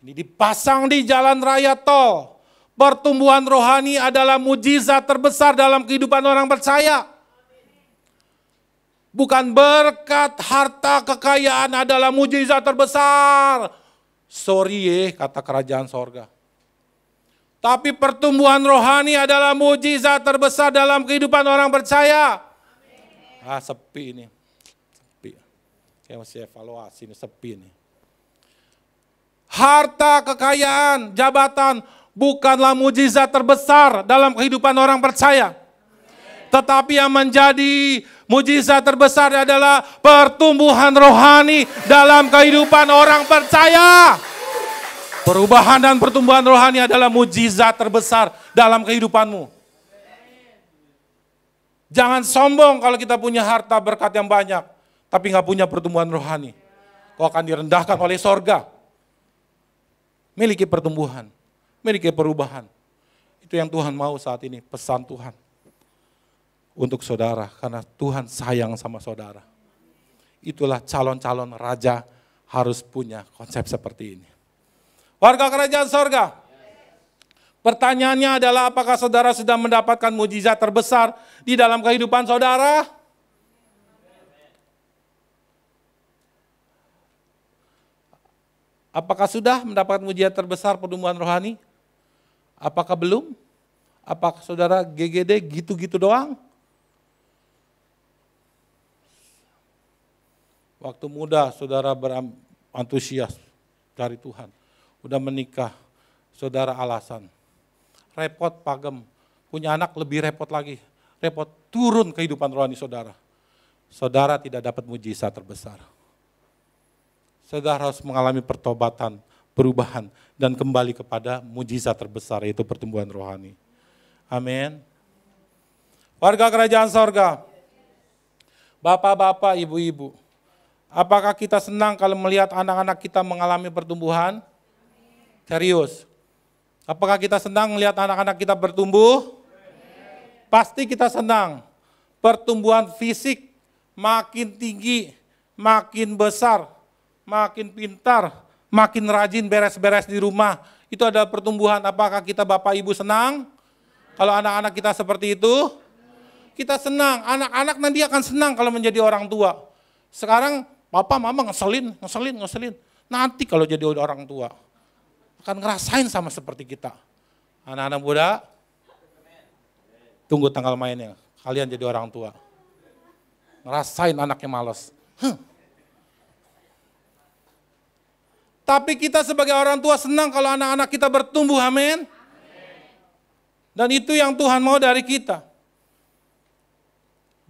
Ini dipasang di jalan raya tol. Pertumbuhan rohani adalah mujizat terbesar dalam kehidupan orang percaya. Bukan berkat, harta, kekayaan adalah mujizat terbesar. Sorry kata kerajaan sorga. Tapi pertumbuhan rohani adalah mujizat terbesar dalam kehidupan orang percaya. Sepi ini. Sepi. Saya masih evaluasi ini, sepi ini. Harta, kekayaan, jabatan bukanlah mujizat terbesar dalam kehidupan orang percaya. Tetapi yang menjadi mujizat terbesar adalah pertumbuhan rohani dalam kehidupan orang percaya. Perubahan dan pertumbuhan rohani adalah mujizat terbesar dalam kehidupanmu. Jangan sombong kalau kita punya harta berkat yang banyak, tapi nggak punya pertumbuhan rohani. Kau akan direndahkan oleh sorga. Miliki pertumbuhan, miliki perubahan. Itu yang Tuhan mau saat ini, pesan Tuhan. Untuk saudara, karena Tuhan sayang sama saudara. Itulah calon-calon raja harus punya konsep seperti ini. Warga kerajaan sorga, pertanyaannya adalah apakah saudara sudah mendapatkan mujizat terbesar di dalam kehidupan saudara? Apakah sudah mendapatkan mujizat terbesar pertumbuhan rohani? Apakah belum? Apakah saudara GGD gitu-gitu doang? Waktu muda saudara berantusias dari Tuhan. Udah menikah, saudara alasan. Repot, pagem. Punya anak lebih repot lagi. Repot, turun kehidupan rohani saudara. Saudara tidak dapat mujizat terbesar. Saudara harus mengalami pertobatan, perubahan, dan kembali kepada mujizat terbesar, yaitu pertumbuhan rohani. Amin. Warga kerajaan sorga, bapak-bapak, ibu-ibu, apakah kita senang kalau melihat anak-anak kita mengalami pertumbuhan? Serius. Apakah kita senang melihat anak-anak kita bertumbuh? Pasti kita senang. Pertumbuhan fisik makin tinggi, makin besar, makin pintar, makin rajin beres-beres di rumah. Itu adalah pertumbuhan. Apakah kita Bapak Ibu senang? Kalau anak-anak kita seperti itu, kita senang. Anak-anak nanti akan senang kalau menjadi orang tua. Sekarang Papa Mama ngeselin. Nanti kalau jadi orang tua, akan ngerasain sama seperti kita. Anak-anak muda, tunggu tanggal mainnya. Kalian jadi orang tua. Ngerasain anaknya malas. Tapi kita sebagai orang tua senang kalau anak-anak kita bertumbuh, amin. Dan itu yang Tuhan mau dari kita.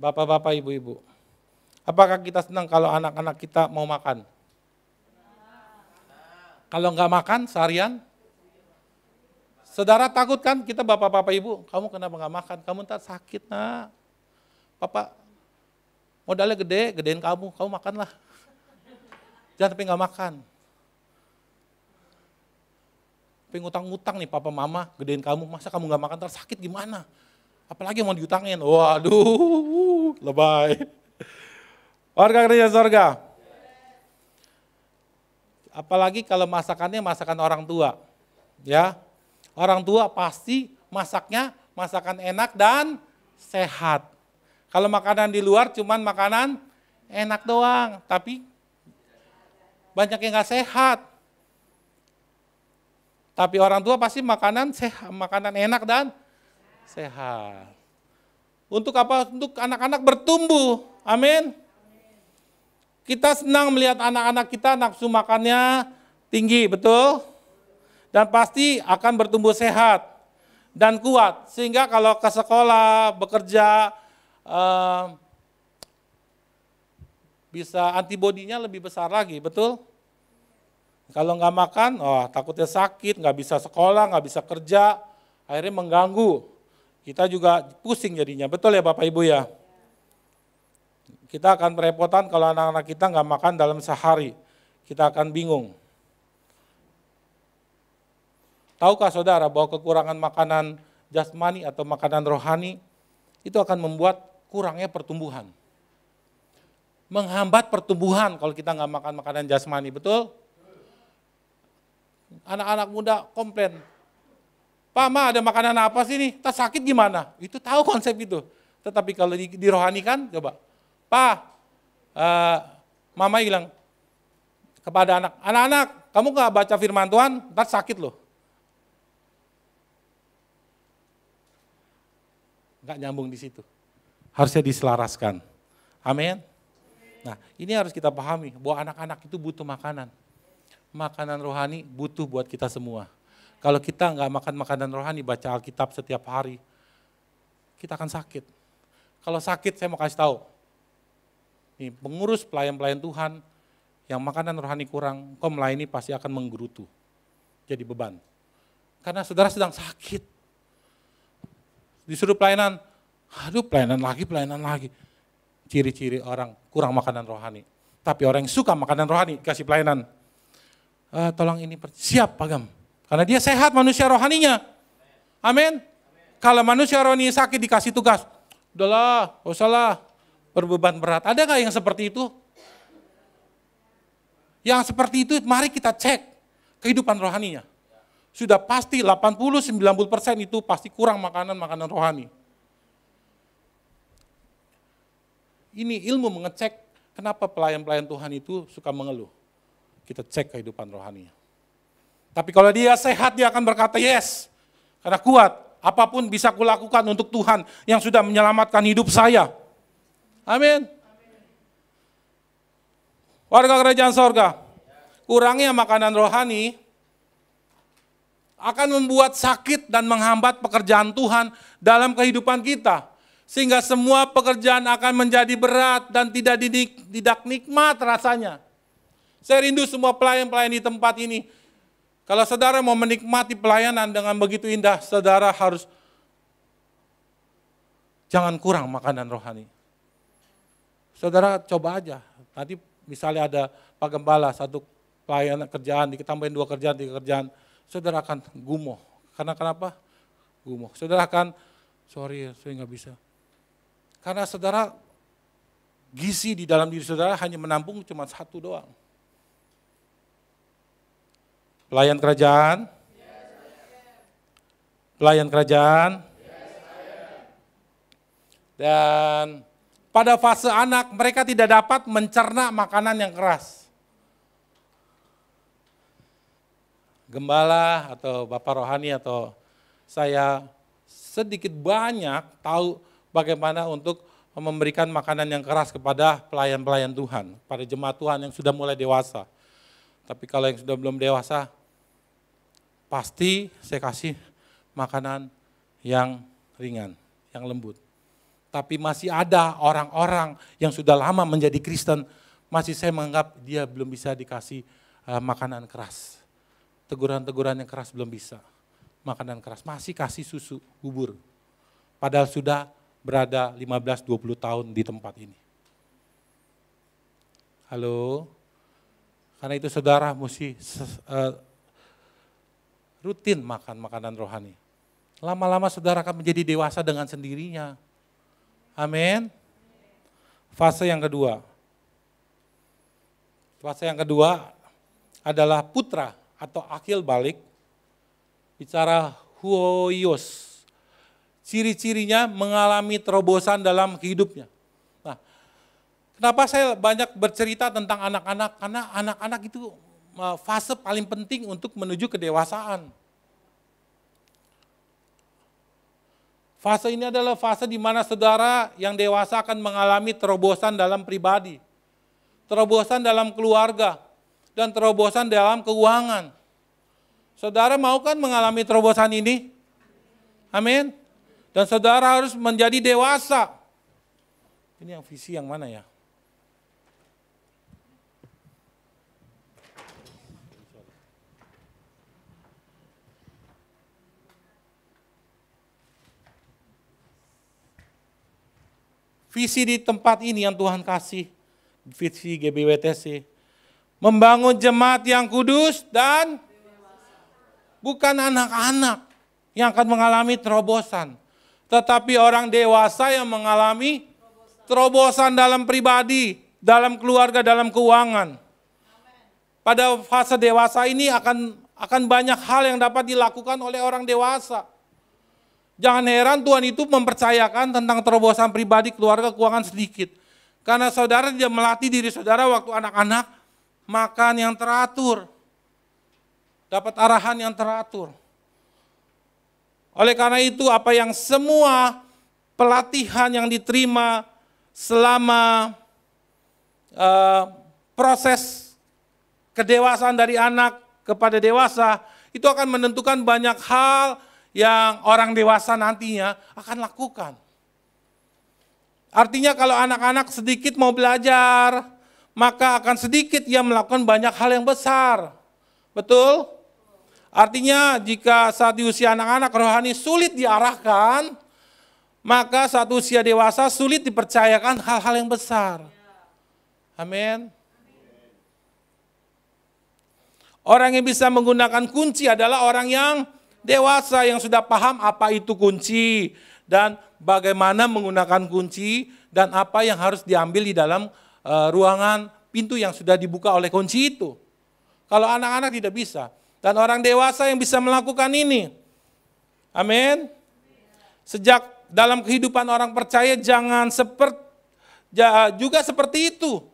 Bapak-bapak, ibu-ibu. Apakah kita senang kalau anak-anak kita mau makan? Kalau nggak makan seharian, saudara takut kan kita bapak-bapak ibu, kamu kenapa nggak makan? Kamu ntar sakit nak. Papa modalnya gede, gedein kamu makanlah. Jangan sampai nggak makan. Sampai ngutang-ngutang nih papa mama, gedein kamu, masa kamu nggak makan ntar sakit gimana? Apalagi mau diutangin, waduh, lebay. Warga kerajaan sorga. Apalagi kalau masakannya masakan orang tua. Ya. Orang tua pasti masaknya masakan enak dan sehat. Kalau makanan di luar cuman makanan enak doang, tapi banyak yang nggak sehat. Tapi orang tua pasti makanan sehat, makanan enak dan sehat. Untuk apa? Untuk anak-anak bertumbuh. Amin. Kita senang melihat anak-anak kita nafsu makannya tinggi, betul? Dan pasti akan bertumbuh sehat dan kuat. Sehingga kalau ke sekolah, bekerja, bisa antibodinya lebih besar lagi, betul? Kalau nggak makan, takutnya sakit, nggak bisa sekolah, nggak bisa kerja, akhirnya mengganggu. Kita juga pusing jadinya, betul ya Bapak Ibu ya? Kita akan berepotan kalau anak-anak kita nggak makan dalam sehari. Kita akan bingung. Tahukah saudara bahwa kekurangan makanan jasmani atau makanan rohani itu akan membuat kurangnya pertumbuhan. Menghambat pertumbuhan kalau kita nggak makan makanan jasmani, betul? Anak-anak muda komplain, Pak, Ma, ada makanan apa sih nih? Tak sakit gimana? Itu tahu konsep itu. Tetapi kalau dirohanikan, coba. Pak, Mama bilang kepada anak-anak, kamu nggak baca firman Tuhan, ntar sakit loh. Nggak nyambung di situ. Harusnya diselaraskan. Amin. Nah, ini harus kita pahami bahwa anak-anak itu butuh makanan. Makanan rohani butuh buat kita semua. Kalau kita nggak makan makanan rohani, baca Alkitab setiap hari, kita akan sakit. Kalau sakit, saya mau kasih tahu. Nih, pengurus pelayan-pelayan Tuhan yang makanan rohani kurang, kau melayani pasti akan menggerutu. Jadi beban. Karena saudara sedang sakit. Disuruh pelayanan, aduh pelayanan lagi. Ciri-ciri orang kurang makanan rohani. Tapi orang yang suka makanan rohani, kasih pelayanan. Tolong ini, siap Pak Gam. Karena dia sehat manusia rohaninya. Amin. Kalau manusia rohani sakit dikasih tugas, udahlah, gak usah lah, berbeban berat. Ada gak yang seperti itu? Yang seperti itu mari kita cek kehidupan rohaninya. Sudah pasti 80-90% itu pasti kurang makanan rohani. Ini ilmu mengecek kenapa pelayan-pelayan Tuhan itu suka mengeluh. Kita cek kehidupan rohaninya. Tapi kalau dia sehat, dia akan berkata yes. Karena kuat, apapun bisa kulakukan untuk Tuhan yang sudah menyelamatkan hidup saya. Amin. Warga kerajaan sorga, kurangnya makanan rohani akan membuat sakit dan menghambat pekerjaan Tuhan dalam kehidupan kita. Sehingga semua pekerjaan akan menjadi berat dan tidak nikmat rasanya. Saya rindu semua pelayan-pelayan di tempat ini. Kalau saudara mau menikmati pelayanan dengan begitu indah, saudara harus jangan kurang makanan rohani. Saudara coba aja, tadi misalnya ada Pak Gembala, satu pelayanan kerjaan, ditambahin 2 kerjaan, 3 kerjaan, saudara akan gumoh. Karena kenapa? Gumoh. Saudara akan, sorry saya nggak bisa. Karena saudara, gizi di dalam diri saudara hanya menampung cuma 1 doang. Pelayan kerajaan? Pelayan kerajaan? Dan pada fase anak, mereka tidak dapat mencerna makanan yang keras. Gembala atau Bapak Rohani atau saya sedikit banyak tahu bagaimana untuk memberikan makanan yang keras kepada pelayan-pelayan Tuhan, pada jemaat Tuhan yang sudah mulai dewasa. Tapi kalau yang sudah belum dewasa, pasti saya kasih makanan yang ringan, yang lembut. Tapi masih ada orang-orang yang sudah lama menjadi Kristen, masih saya menganggap dia belum bisa dikasih makanan keras. Teguran-teguran yang keras belum bisa. Makanan keras, masih kasih susu, bubur. Padahal sudah berada 15-20 tahun di tempat ini. Halo? Karena itu saudara mesti rutin makan makanan rohani. Lama-lama saudara akan menjadi dewasa dengan sendirinya. Amin. Fase yang kedua. Fase yang kedua adalah putra atau akil balik. Bicara huoios. Ciri-cirinya mengalami terobosan dalam hidupnya. Nah, kenapa saya banyak bercerita tentang anak-anak? Karena anak-anak itu fase paling penting untuk menuju kedewasaan. Fase ini adalah fase di mana saudara yang dewasa akan mengalami terobosan dalam pribadi, terobosan dalam keluarga, dan terobosan dalam keuangan. Saudara mau kan mengalami terobosan ini? Amin. Dan saudara harus menjadi dewasa. Ini yang visi yang mana ya? Visi di tempat ini yang Tuhan kasih, visi GBWTC, membangun jemaat yang kudus dan bukan anak-anak yang akan mengalami terobosan, tetapi orang dewasa yang mengalami terobosan dalam pribadi, dalam keluarga, dalam keuangan. Pada fase dewasa ini akan banyak hal yang dapat dilakukan oleh orang dewasa. Jangan heran Tuhan itu mempercayakan tentang terobosan pribadi, keluarga, keuangan sedikit. Karena saudara tidak melatih diri saudara waktu anak-anak, makan yang teratur, dapat arahan yang teratur. Oleh karena itu apa yang semua pelatihan yang diterima selama proses kedewasaan dari anak kepada dewasa, itu akan menentukan banyak hal yang orang dewasa nantinya akan lakukan. Artinya kalau anak-anak sedikit mau belajar, maka akan sedikit ia melakukan banyak hal yang besar. Betul? Artinya jika saat di usia anak-anak rohani sulit diarahkan, maka saat usia dewasa sulit dipercayakan hal-hal yang besar. Amin. Orang yang bisa menggunakan kunci adalah orang yang dewasa, yang sudah paham apa itu kunci dan bagaimana menggunakan kunci dan apa yang harus diambil di dalam ruangan pintu yang sudah dibuka oleh kunci itu. Kalau anak-anak tidak bisa. Dan orang dewasa yang bisa melakukan ini. Amin. Sejak dalam kehidupan orang percaya jangan juga seperti itu.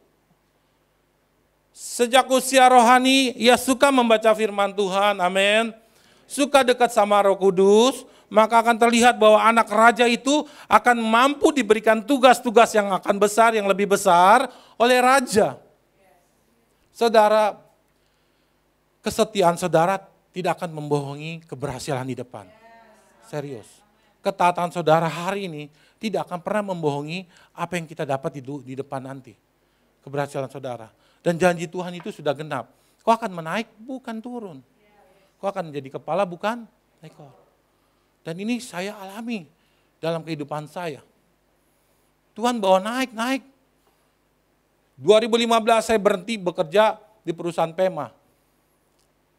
Sejak usia rohani ia suka membaca firman Tuhan. Amin. Suka dekat sama Roh Kudus, maka akan terlihat bahwa anak raja itu akan mampu diberikan tugas-tugas yang akan besar, yang lebih besar oleh raja. Saudara, kesetiaan saudara tidak akan membohongi keberhasilan di depan. Serius. Ketaatan saudara hari ini tidak akan pernah membohongi apa yang kita dapat di depan nanti. Keberhasilan saudara. Dan janji Tuhan itu sudah genap. Kau akan menaik, bukan turun. Kau akan menjadi kepala, bukan ekor. Dan ini saya alami dalam kehidupan saya. Tuhan bawa naik. 2015 saya berhenti bekerja di perusahaan PEMA.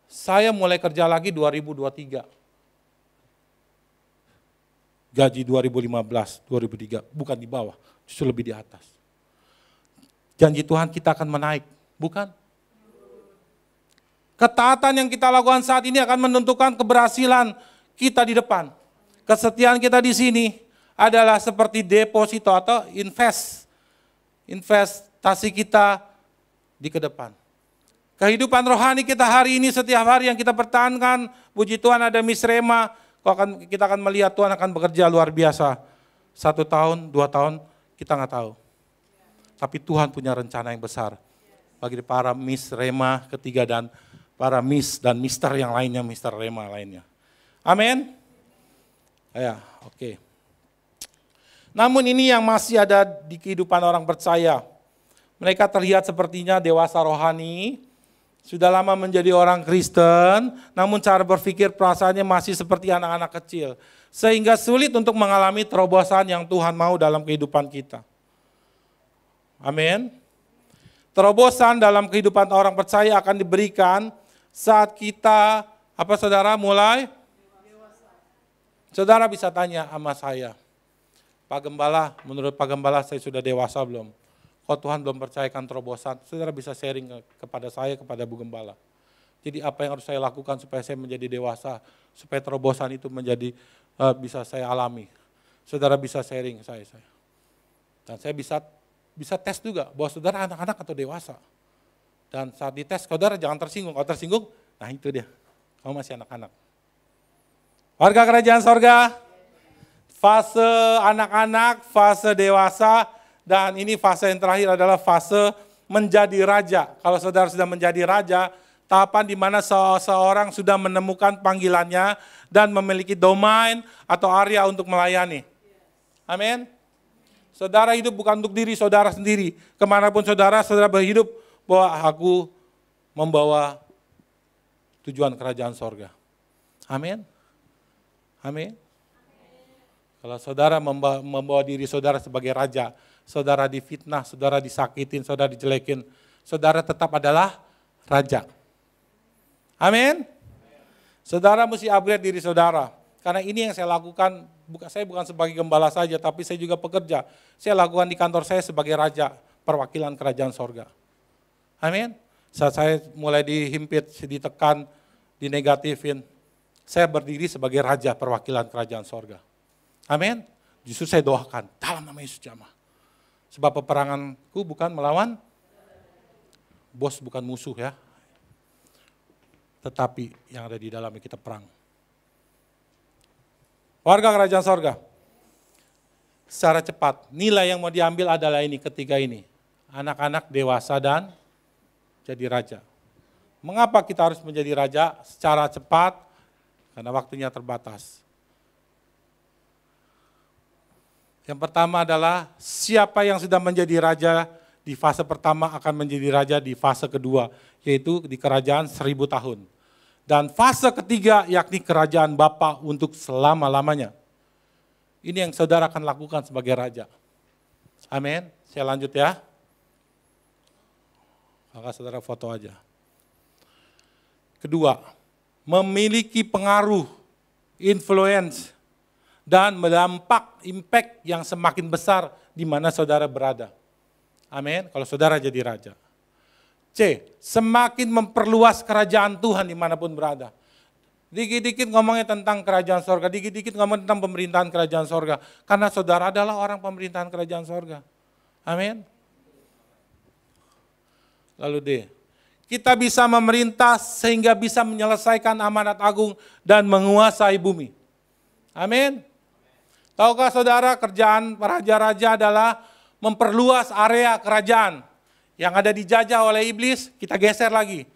Saya mulai kerja lagi 2023. Gaji 2015, 2003, bukan di bawah, justru lebih di atas. Janji Tuhan kita akan menaik, bukan? Ketaatan yang kita lakukan saat ini akan menentukan keberhasilan kita di depan. Kesetiaan kita di sini adalah seperti deposito atau investasi kita di ke depan. Kehidupan rohani kita hari ini setiap hari yang kita pertahankan, puji Tuhan ada Miss Rema, kita akan melihat Tuhan akan bekerja luar biasa. 1 tahun, 2 tahun, kita nggak tahu. Tapi Tuhan punya rencana yang besar bagi para Miss Rema ketiga dan para Miss dan Mister yang lainnya, Mister Rema lainnya. Amin. Ya, oke. Namun ini yang masih ada di kehidupan orang percaya. Mereka terlihat sepertinya dewasa rohani, sudah lama menjadi orang Kristen, namun cara berpikir perasaannya masih seperti anak-anak kecil. Sehingga sulit untuk mengalami terobosan yang Tuhan mau dalam kehidupan kita. Amin. Terobosan dalam kehidupan orang percaya akan diberikan saat kita, saudara, mulai? Saudara bisa tanya sama saya, Pak Gembala, menurut Pak Gembala saya sudah dewasa belum? Kalau Tuhan belum percayakan terobosan, saudara bisa sharing kepada saya, kepada Bu Gembala. Jadi apa yang harus saya lakukan supaya saya menjadi dewasa, supaya terobosan itu menjadi bisa saya alami. Saudara bisa sharing saya. Dan saya bisa tes juga bahwa saudara anak-anak atau dewasa. Dan saat dites, saudara jangan tersinggung. Kalau tersinggung, nah itu dia, kamu masih anak-anak. Warga kerajaan sorga, fase anak-anak, fase dewasa, dan ini fase yang terakhir adalah fase menjadi raja. Kalau saudara sudah menjadi raja, tahapan di mana seorang sudah menemukan panggilannya dan memiliki domain atau area untuk melayani. Amin. Saudara hidup bukan untuk diri saudara sendiri. Kemanapun saudara berhidup, bahwa aku membawa tujuan kerajaan sorga. Amin. Amin. Kalau saudara membawa diri saudara sebagai raja, saudara difitnah, saudara disakitin, saudara dijelekin, saudara tetap adalah raja. Amin. Saudara mesti upgrade diri saudara. Karena ini yang saya lakukan, saya bukan sebagai gembala saja, tapi saya juga pekerja. Saya lakukan di kantor saya sebagai raja, perwakilan kerajaan sorga. Amin. Saat saya mulai dihimpit, ditekan, dinegatifin, saya berdiri sebagai raja perwakilan kerajaan sorga. Amin. Justru saya doakan, dalam nama Yesus jamah. Sebab peperanganku bukan melawan, bos bukan musuh ya. Tetapi yang ada di dalamnya kita perang. Warga kerajaan sorga, secara cepat, nilai yang mau diambil adalah ini, ketiga ini. Anak-anak, dewasa, dan jadi raja. Mengapa kita harus menjadi raja secara cepat? Karena waktunya terbatas. Yang pertama adalah siapa yang sudah menjadi raja di fase pertama akan menjadi raja di fase kedua, yaitu di kerajaan 1000 tahun. Dan fase ketiga yakni kerajaan Bapa untuk selama-lamanya. Ini yang saudara akan lakukan sebagai raja. Amin. Saya lanjut ya. Maka saudara foto aja. Kedua, memiliki pengaruh, influence, dan mendampak impact yang semakin besar di mana saudara berada. Amin. Kalau saudara jadi raja. C, semakin memperluas kerajaan Tuhan dimanapun berada. Dikit-dikit ngomongnya tentang kerajaan sorga, dikit-dikit ngomong tentang pemerintahan kerajaan sorga. Karena saudara adalah orang pemerintahan kerajaan sorga. Amin. Lalu D, kita bisa memerintah sehingga bisa menyelesaikan amanat agung dan menguasai bumi. Amin. Tahukah saudara kerjaan raja-raja adalah memperluas area kerajaan. Yang ada dijajah oleh iblis, kita geser lagi.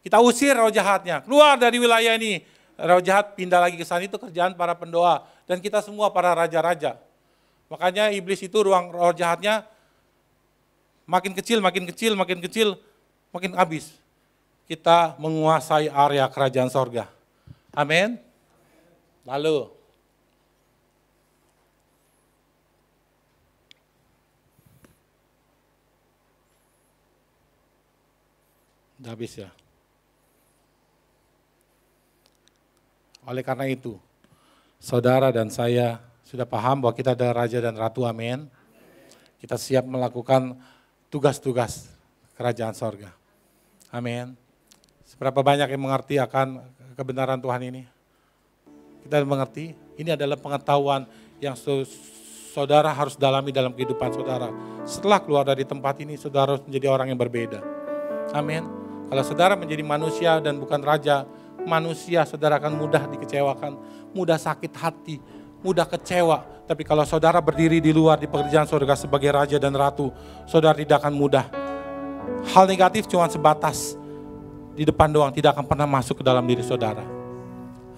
Kita usir roh jahatnya, keluar dari wilayah ini. Roh jahat pindah lagi ke sana, itu kerjaan para pendoa. Dan kita semua para raja-raja. Makanya iblis itu ruang roh jahatnya makin kecil, makin kecil, makin kecil, makin habis. Kita menguasai area kerajaan sorga. Amin. Lalu, udah habis ya. Oleh karena itu, saudara dan saya sudah paham bahwa kita adalah raja dan ratu, amin. Kita siap melakukan tugas-tugas kerajaan sorga. Amin. Seberapa banyak yang mengerti akan kebenaran Tuhan ini? Kita mengerti, ini adalah pengetahuan yang saudara harus dalami dalam kehidupan saudara. Setelah keluar dari tempat ini, saudara harus menjadi orang yang berbeda. Amin. Kalau saudara menjadi manusia dan bukan raja, manusia saudara akan mudah dikecewakan, mudah sakit hati, mudah kecewa. Tapi kalau saudara berdiri di luar di pekerjaan surga sebagai raja dan ratu, saudara tidak akan mudah. Hal negatif cuma sebatas di depan doang, tidak akan pernah masuk ke dalam diri saudara.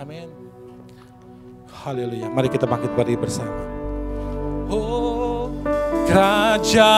Amin. Haleluya. Mari kita bangkit berdiri bersama. Oh, kerajaan